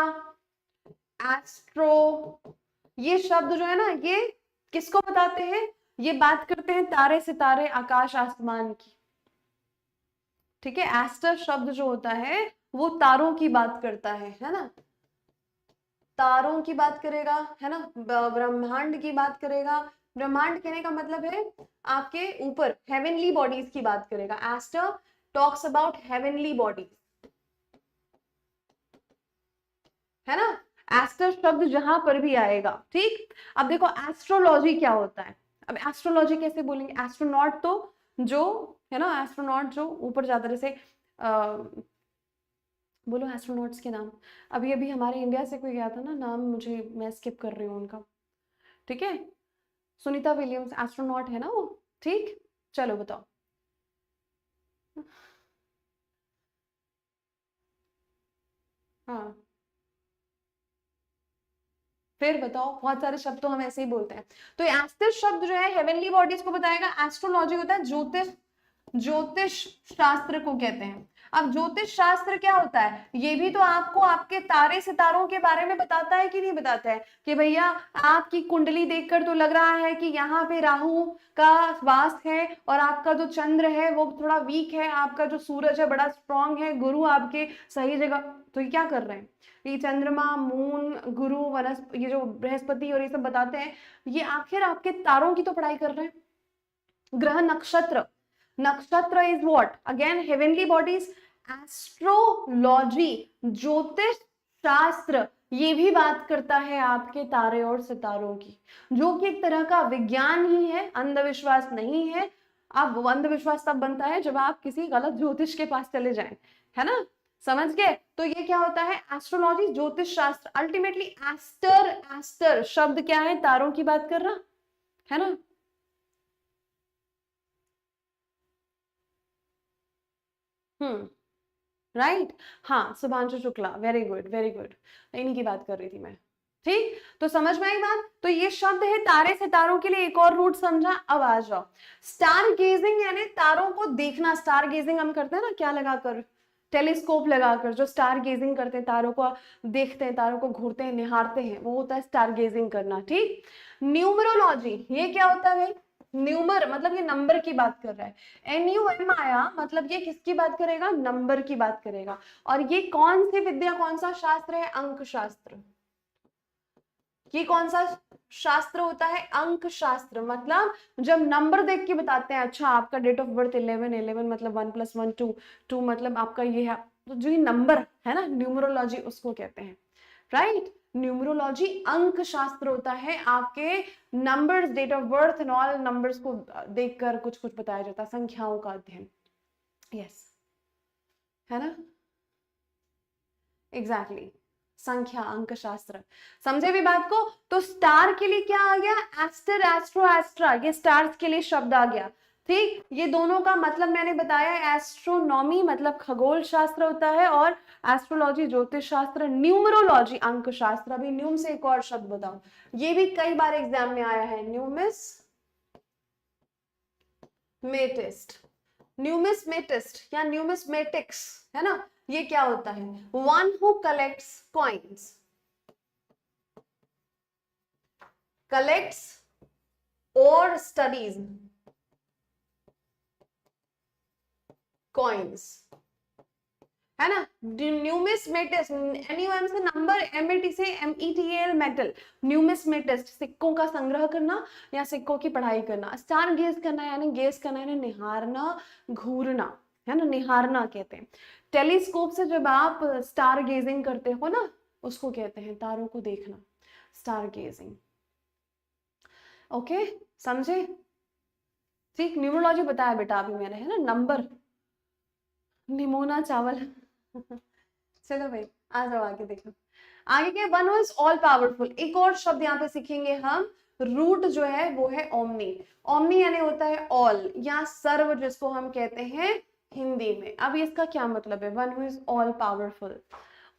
S1: एस्ट्रो, ये शब्द जो है ना, ये किसको बताते हैं? ये बात करते हैं तारे सितारे, आकाश आसमान की। ठीक है, एस्टर शब्द जो होता है वो तारों की बात करता है ना, तारों की बात करेगा, है ना, ब्रह्मांड की बात करेगा। ब्रह्मांड कहने का मतलब है आपके ऊपर हेवनली बॉडीज की बात करेगा। Aster talks about heavenly bodies, है ना। एस्टर शब्द जहां पर भी आएगा, ठीक। अब देखो एस्ट्रोलॉजी क्या होता है। अब एस्ट्रोलॉजी कैसे बोलेंगे? एस्ट्रोनॉट तो जो है ना, एस्ट्रोनॉट जो ऊपर जाता है, जैसे बोलो एस्ट्रोनॉट्स के नाम। अभी अभी हमारे इंडिया से कोई गया था ना, नाम मुझे, मैं स्किप कर रही हूँ उनका। ठीक है, सुनीता विलियम्स एस्ट्रोनॉट है ना वो, ठीक। चलो बताओ। हाँ, फिर बताओ, बहुत सारे शब्द तो हम ऐसे ही बोलते हैं। तो एस्टर शब्द जो है हेवनली बॉडीज को बताएगा। एस्ट्रोलॉजी होता है ज्योतिष, ज्योतिष शास्त्र को कहते हैं। अब ज्योतिष शास्त्र क्या होता है? ये भी तो आपको आपके तारे सितारों के बारे में बताता है कि नहीं बताता है? कि भैया आपकी कुंडली देखकर तो लग रहा है कि यहाँ पे राहु का वास है, और आपका जो चंद्र है वो थोड़ा वीक है, आपका जो सूरज है बड़ा स्ट्रांग है, गुरु आपके सही जगह। तो ये क्या कर रहे हैं? ये चंद्रमा, मून, गुरु, वनस्पति, ये जो बृहस्पति और ये सब बताते हैं, ये आखिर आपके तारों की तो पढ़ाई कर रहे हैं। ग्रह, नक्षत्र, नक्षत्र is what? Again heavenly bodies. Astrology ज्योतिष शास्त्र, ये भी बात करता है आपके तारे और सितारों की, जो कि एक तरह का विज्ञान ही है, अंधविश्वास नहीं है। अब अंधविश्वास तब बनता है जब आप किसी गलत ज्योतिष के पास चले जाएं, है ना। समझ गए? तो ये क्या होता है? एस्ट्रोलॉजी ज्योतिष शास्त्र। अल्टीमेटली एस्टर, एस्टर शब्द क्या है? तारों की बात कर रहा है ना। हम्म, राइट। हाँ, Shubhanshu Shukla, very good very good, इन्हीं की बात कर रही थी मैं। ठीक, तो समझ में आई बात? तो ये शब्द है तारे सितारों के लिए। एक और रूट समझा? अब आ जाओ, स्टार गेजिंग यानी तारों को देखना। स्टार गेजिंग हम करते हैं ना, क्या लगाकर? टेलीस्कोप लगाकर जो स्टार गेजिंग करते हैं, तारों को देखते हैं, तारों को घूरते हैं, निहारते हैं, वो होता है स्टार गेजिंग करना, ठीक। न्यूमरोलॉजी, ये क्या होता है भाई? न्यूमर मतलब ये नंबर की बात कर रहा है। NUM आया मतलब ये किसकी बात करेगा? नंबर की बात करेगा। और ये कौन सी विद्या, कौन सा शास्त्र है? अंक शास्त्र। ये कौन सा शास्त्र होता है? अंक शास्त्र। मतलब जब नंबर देख के बताते हैं, अच्छा आपका डेट ऑफ बर्थ 11, 11 मतलब 1 + 1 2, 2 मतलब आपका ये है, तो जो ये नंबर है ना, न्यूमरोलॉजी उसको कहते हैं, राइट। न्यूमरोलॉजी अंक शास्त्र होता है, आपके numbers, date of birth and all numbers को देखकर कुछ कुछ बताया जाता है, संख्याओं का अध्ययन। यस, है ना, एग्जैक्टली। संख्या, अंक शास्त्र। समझे भी बात को? तो स्टार के लिए क्या आ गया? एस्टर, एस्ट्रो, एस्ट्रा, ये स्टार्स के लिए शब्द आ गया। ठीक, ये दोनों का मतलब मैंने बताया, एस्ट्रोनॉमी मतलब खगोल शास्त्र होता है, और एस्ट्रोलॉजी ज्योतिष शास्त्र, न्यूमरोलॉजी अंक शास्त्र। अभी न्यूम से एक और शब्द बताओ, ये भी कई बार एग्जाम में आया है, न्यूमिस्मेटिस्ट, न्यूमिस्मेटिस्ट या न्यूमिस्मेटिक्स, है ना। ये क्या होता है? One who collects coins, collects और स्टडीज कॉइन्स, है ना। न्यूमिस्मेटिस्ट, एनयूएम से नंबर, एमएटी से एमईटीएल मेटल, न्यूमिस्मेटिस्ट सिक्कों का संग्रह करना या सिक्कों की पढ़ाई करना। स्टार गेज करना यानी गेज करना यानी निहारना, घूरना, है ना, निहारना कहते हैं। टेलीस्कोप से जब आप स्टार गेजिंग करते हो ना, उसको कहते हैं तारों को देखना, स्टार गेजिंग। ओके, समझे? ठीक, न्यूमरोलॉजी बताया बेटा अभी मैंने, है ना। नंबर, निमोना चावल चलो भाई, आ जाओ आगे देखो। आगे क्या? One is all powerful. एक और शब्द यहाँ पे सीखेंगे हम, रूट जो है वो है ओमनी। ओमनी यानी होता है ऑल या सर्व, जिसको हम कहते हैं हिंदी में। अब इसका क्या मतलब है? One who is all powerful,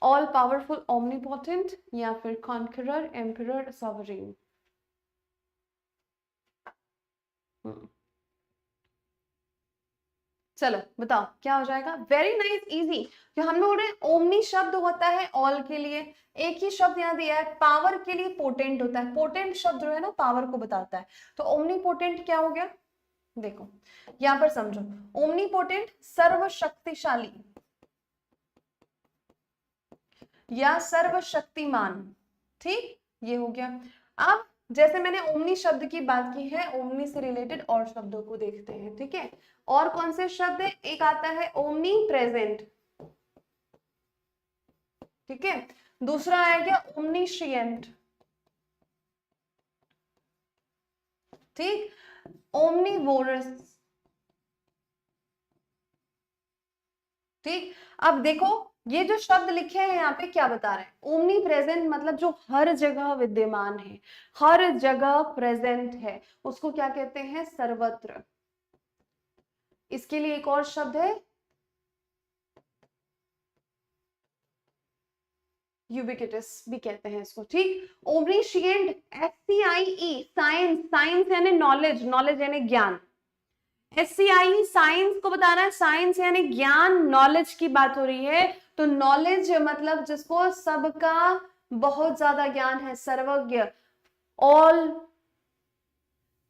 S1: all powerful, omnipotent, या फिर कॉन्करर, एम्परर, सॉवरेन। चलो बताओ क्या हो जाएगा? Very nice, easy. जो हम लोग ओमनी शब्द होता है ऑल के लिए, एक ही शब्द यहाँ दिया है पावर के लिए, पोटेंट होता है। पोटेंट शब्द जो है ना पावर को बताता है, तो ओमनी पोटेंट क्या हो गया? देखो यहां पर समझो, ओमनी पोटेंट सर्वशक्तिशाली या सर्वशक्तिमान। ठीक, ये हो गया। अब जैसे मैंने ओमनी शब्द की बात की है, ओमनी से रिलेटेड और शब्दों को देखते हैं। ठीक है, और कौन से शब्द है? एक आता है ओमनी प्रेजेंट, ठीक है। दूसरा आएगा ओमनीशिएंट, ठीक, ओमनीवोरस। ठीक, अब देखो ये जो शब्द लिखे हैं यहाँ पे क्या बता रहे हैं? ओमनी प्रेजेंट मतलब जो हर जगह विद्यमान है, हर जगह प्रेजेंट है, उसको क्या कहते हैं? सर्वत्र। इसके लिए एक और शब्द है यूबिक्विटस भी कहते हैं इसको। ठीक, ओमनीशिएंट, SCIE, साइंस, साइंस यानी नॉलेज, नॉलेज यानी ज्ञान। SCIE साइंस को बता रहा है, साइंस यानी ज्ञान, नॉलेज की बात हो रही है। तो नॉलेज मतलब जिसको सबका बहुत ज्यादा ज्ञान है, सर्वज्ञ, ऑल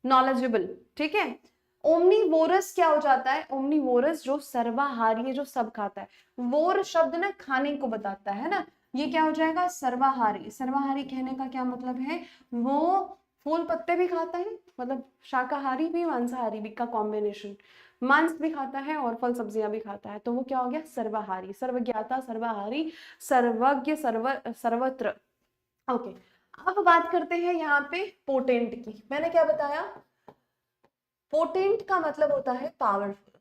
S1: नॉलेजेबल। ठीक है। ओमनीवोरस क्या हो जाता है? ओमनीवोरस जो सर्वाहारी है, जो सब खाता है। वोर शब्द ना खाने को बताता है ना, ये क्या हो जाएगा? सर्वाहारी। सर्वाहारी कहने का क्या मतलब है? वो फूल पत्ते भी खाता है, मतलब शाकाहारी भी मांसाहारी भी का कॉम्बिनेशन, मांस भी खाता है और फल सब्जियां भी खाता है, तो वो क्या हो गया? सर्वाहारी, सर्वज्ञाता, सर्वाहारी, सर्वज्ञ, सर्वत्र। ओके, अब बात करते हैं यहाँ पे पोटेंट की। मैंने क्या बताया? पोटेंट का मतलब होता है पावरफुल,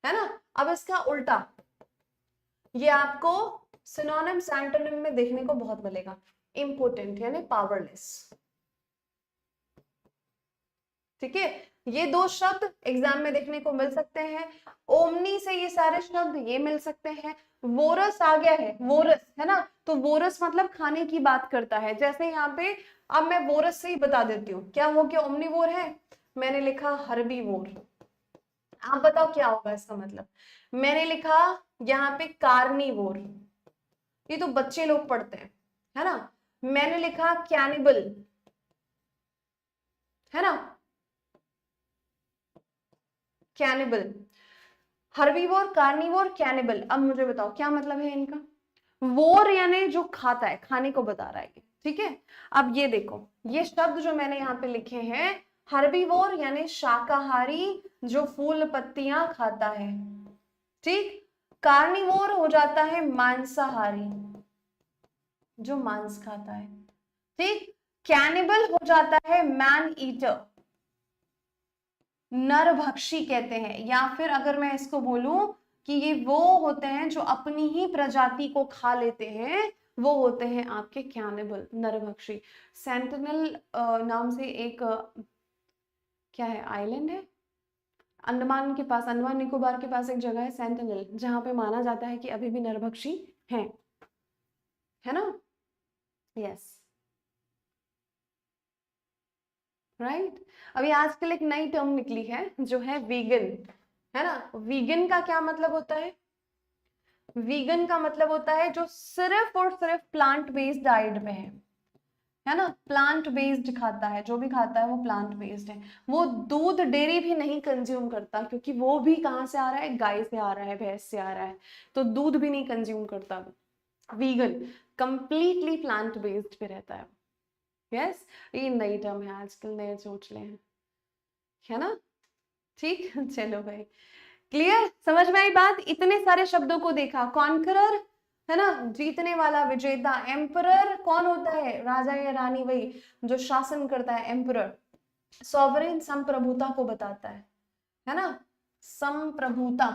S1: है ना। अब इसका उल्टा, ये आपको सिनोनिम सैंटोनिम में देखने को बहुत मिलेगा, इम्पोर्टेंट यानी पावरलेस। ठीक है, ये दो शब्द एग्जाम में देखने को मिल सकते हैं। ओमनी से ये सारे शब्द ये मिल सकते हैं। वोरस आ गया है, वोरस, है ना, तो वोरस मतलब खाने की बात करता है। जैसे यहाँ पे अब मैं वोरस से ही बता देती हूँ क्या हो गया। ओमनीवोर है, मैंने लिखा हर्बीवोर, आप बताओ क्या होगा इसका मतलब। मैंने लिखा यहाँ पे कार्निवोर, ये तो बच्चे लोग पढ़ते हैं, है ना। मैंने लिखा कैनिबल, है ना, कैनिबल, हर्बीवोर, कार्निवोर, कैनिबल। अब मुझे बताओ क्या मतलब है इनका। वोर यानी जो खाता है, खाने को बता रहा है, ठीक है। अब ये देखो, ये शब्द जो मैंने यहाँ पे लिखे हैं, हर्बीवोर यानी शाकाहारी जो फूल पत्तियां खाता है, ठीक। कार्निवोर हो जाता है मांसाहारी जो मांस खाता है, ठीक। कैनिबल हो जाता है मैन ईटर, नरभक्षी कहते हैं, या फिर अगर मैं इसको बोलूं कि ये वो होते हैं जो अपनी ही प्रजाति को खा लेते हैं, वो होते हैं आपके कैनिबल, नरभक्षी। सेंटिनल नाम से एक क्या है, आइलैंड है अंडमान के पास, अंडमान निकोबार के पास एक जगह है सेंटिनल, जहां पे माना जाता है कि अभी भी नरभक्षी हैं, है ना? Yes, right. अभी आजकल एक नई टर्म निकली है जो है वीगन, है ना? वीगन का क्या मतलब होता है? वीगन का मतलब होता है जो सिर्फ और सिर्फ प्लांट बेस्ड डाइट में है ना? प्लांट बेस्ड खाता है, जो भी खाता है वो प्लांट बेस्ड है। वो दूध डेयरी भी नहीं कंज्यूम करता, क्योंकि वो भी कहाँ से आ रहा है, गाय से आ रहा है, भैंस से आ रहा है, तो दूध भी नहीं कंज्यूम करता वो। वीगन कंप्लीटली प्लांट बेस्ड पे रहता है। यस, ये नई टर्म है आजकल, नए सोच ले हैं, है ना? ठीक चलो भाई, क्लियर, समझ में आई बात? इतने सारे शब्दों को देखा, कॉन्करर है ना, जीतने वाला, विजेता। एम्परर कौन होता है, राजा या रानी, वही जो शासन करता है, एम्परर। सॉवरेन संप्रभुता को बताता है ना? संप्रभुता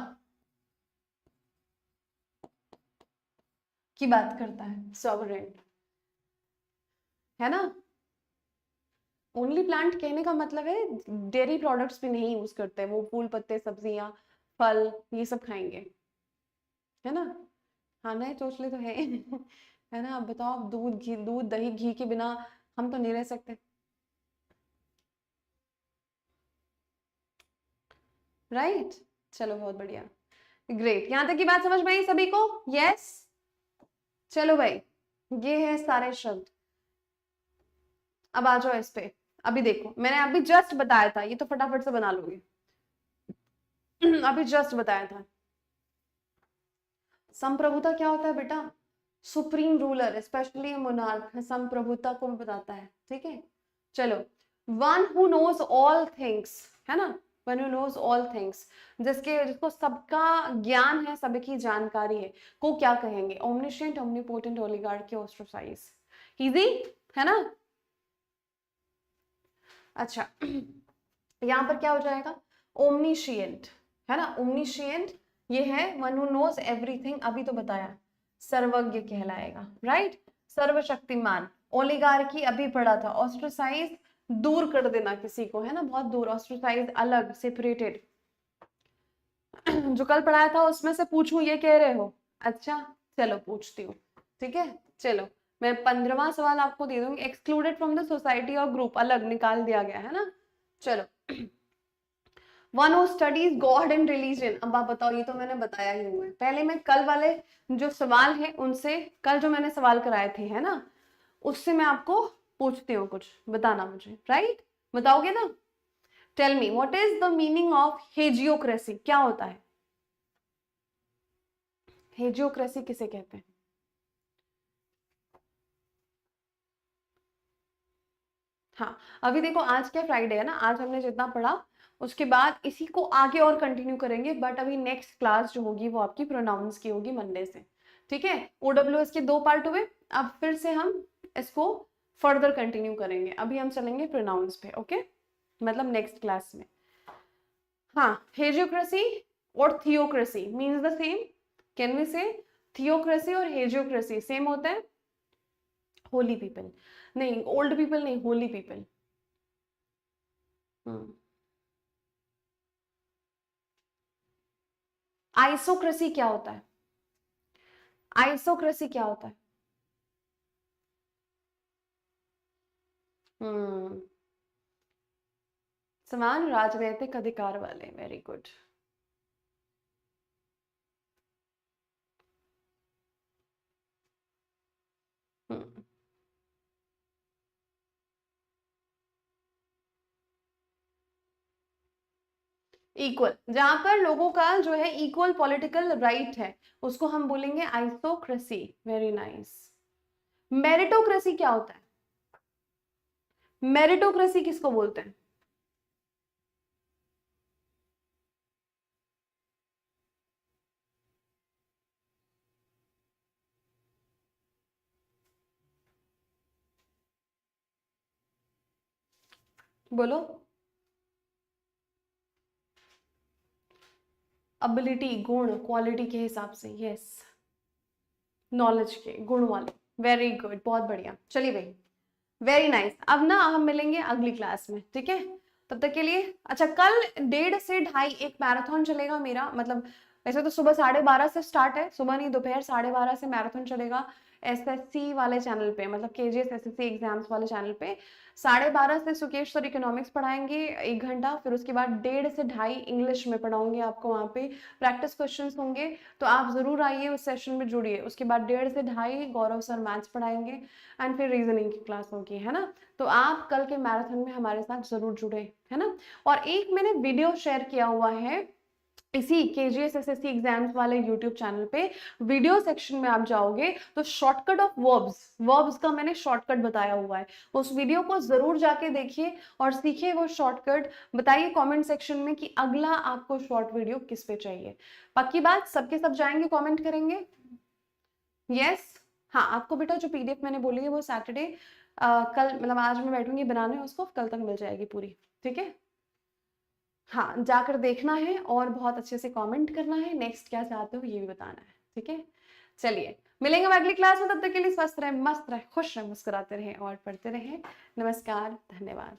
S1: की बात करता है सॉवरेन, है ना? ओनली प्लांट कहने का मतलब है डेयरी प्रोडक्ट्स भी नहीं यूज करते, वो फूल पत्ते सब्जियां फल ये सब खाएंगे, है ना? हाँ, नए चोचले तो है है ना? अब बताओ, अब दूध घी, दूध दही घी के बिना हम तो नहीं रह सकते, राइट? चलो बहुत बढ़िया, ग्रेट। यहां तक की बात समझ में आई सभी को? यस। चलो भाई, ये है सारे शब्द। अब आ जाओ इस पे। अभी देखो, मैंने अभी जस्ट बताया था, ये तो फटाफट से बना लोगे अभी जस्ट बताया था। संप्रभुता क्या होता है बेटा? सुप्रीम रूलर, स्पेशली मोनार्क, संप्रभुता को बताता है, ठीक है? चलो, one who knows all things, है ना? One who knows all things, जिसको सबका ज्ञान है, सबकी जानकारी है, को क्या कहेंगे? ओमनिशिएंट, ओमनीपोटेंट, ओलिगार्क, ओस्ट्रोसाइज। इजी है ना? अच्छा यहाँ पर क्या हो जाएगा? ओमनीशिएंट, है ना? ओमनीशिएंट ये है वन हु नोज एवरीथिंग, अभी तो बताया, सर्वज्ञ कहलाएगा, राइट? सर्वशक्तिमान। ओलिगार्की अभी पढ़ा था, ऑस्ट्रोसाइज दूर कर देना किसी को, है ना? बहुत दूर, ऑस्ट्रोसाइज अलग, सेपरेटेड जो कल पढ़ाया था उसमें से पूछूं, ये कह रहे हो? अच्छा, चलो पूछती हूँ, ठीक है? चलो, मैं 15वां सवाल आपको दे दूंगी। एक्सक्लूडेड फ्रॉम द सोसाइटी और ग्रुप, अलग निकाल दिया गया, है ना? चलो, one who studies God and religion. अब आप बताओ, ये तो मैंने बताया ही हुआ है पहले। मैं कल वाले जो सवाल है उनसे, कल जो मैंने सवाल कराए थे, है ना, उससे मैं आपको पूछती हूँ, कुछ बताना मुझे, राइट? बताओगे ना? Tell me what is the meaning of hagiocracy, क्या होता है? हेजियोक्रेसी किसे कहते हैं? हाँ, अभी देखो, आज क्या फ्राइडे है ना, आज हमने जितना पढ़ा उसके बाद इसी को आगे और कंटिन्यू करेंगे, बट अभी नेक्स्ट क्लास जो होगी वो आपकी प्रोनाउंस की होगी, मंडे से, ठीक है? ओडब्ल्यूएस के 2 पार्ट हुए, अब फिर से हम इसको फर्दर कंटिन्यू करेंगे। अभी हम चलेंगे प्रोनाउंस पे, ओके? मतलब नेक्स्ट क्लास में। हाँ, हेजियोक्रेसी और theocracy means the same. Can we say theocracy और हेजियोक्रेसी सेम होता है? होली पीपल नहीं, ओल्ड पीपल नहीं, होली पीपल। आइसोक्रेसी क्या होता है? आइसोक्रेसी क्या होता है? हम्म, समान राजनीतिक अधिकार वाले, वेरी गुड। इक्वल, जहां पर लोगों का जो है इक्वल पॉलिटिकल राइट है, उसको हम बोलेंगे आइसोक्रेसी। Very nice. मेरिटोक्रेसी क्या होता है? मेरिटोक्रेसी किसको बोलते हैं? बोलो। एबिलिटी, गुण, क्वालिटी के हिसाब से, यस, नॉलेज के गुण वाले। वेरी गुड, बहुत बढ़िया। चलिए भाई, वेरी नाइस। अब ना हम मिलेंगे अगली क्लास में, ठीक है? तब तक के लिए अच्छा, कल 1:30 से 2:30 एक मैराथन चलेगा मेरा, मतलब वैसे तो सुबह 12:30 से स्टार्ट है, सुबह नहीं दोपहर 12:30 से मैराथन चलेगा एसएससी वाले चैनल पे, मतलब केजीएस एसएससी एग्जाम्स वाले चैनल पे। 12:30 से सुकेश सर इकोनॉमिक्स पढ़ाएंगे 1 घंटा, फिर उसके बाद 1:30 से 2:30 इंग्लिश में पढ़ाऊंगी आपको, वहाँ पे प्रैक्टिस क्वेश्चंस होंगे, तो आप जरूर आइए उस सेशन में जुड़िए। उसके बाद 1:30 से 2:30 गौरव सर मैथ्स पढ़ाएंगे एंड फिर रीजनिंग की क्लास होगी, है ना? तो आप कल के मैराथन में हमारे साथ जरूर जुड़े, है ना? और एक मैंने वीडियो शेयर किया हुआ है इसी केजीएस एसएससी एग्जाम्स वाले यूट्यूब चैनल पे, वीडियो सेक्शन में आप जाओगे तो शॉर्टकट ऑफ वर्ब्स का मैंने शॉर्टकट बताया हुआ है, उस वीडियो को जरूर जाके देखिए और सीखिए वो शॉर्टकट। बताइए कमेंट सेक्शन में कि अगला आपको शॉर्ट वीडियो किस पे चाहिए। पक्की बात, सबके सब जाएंगे कमेंट करेंगे? यस। हाँ, आपको बेटा जो पीडीएफ मैंने बोली है वो सैटरडे कल, मतलब आज मैं बैठूंगी बनाने, उसको कल तक मिल जाएगी पूरी, ठीक है? हाँ, जाकर देखना है और बहुत अच्छे से कमेंट करना है, नेक्स्ट क्या चाहते हो ये भी बताना है, ठीक है? चलिए, मिलेंगे हम अगली क्लास में, तब तक के लिए स्वस्थ रहे, मस्त रहे, खुश रहे, मुस्कुराते रहे और पढ़ते रहे। नमस्कार, धन्यवाद।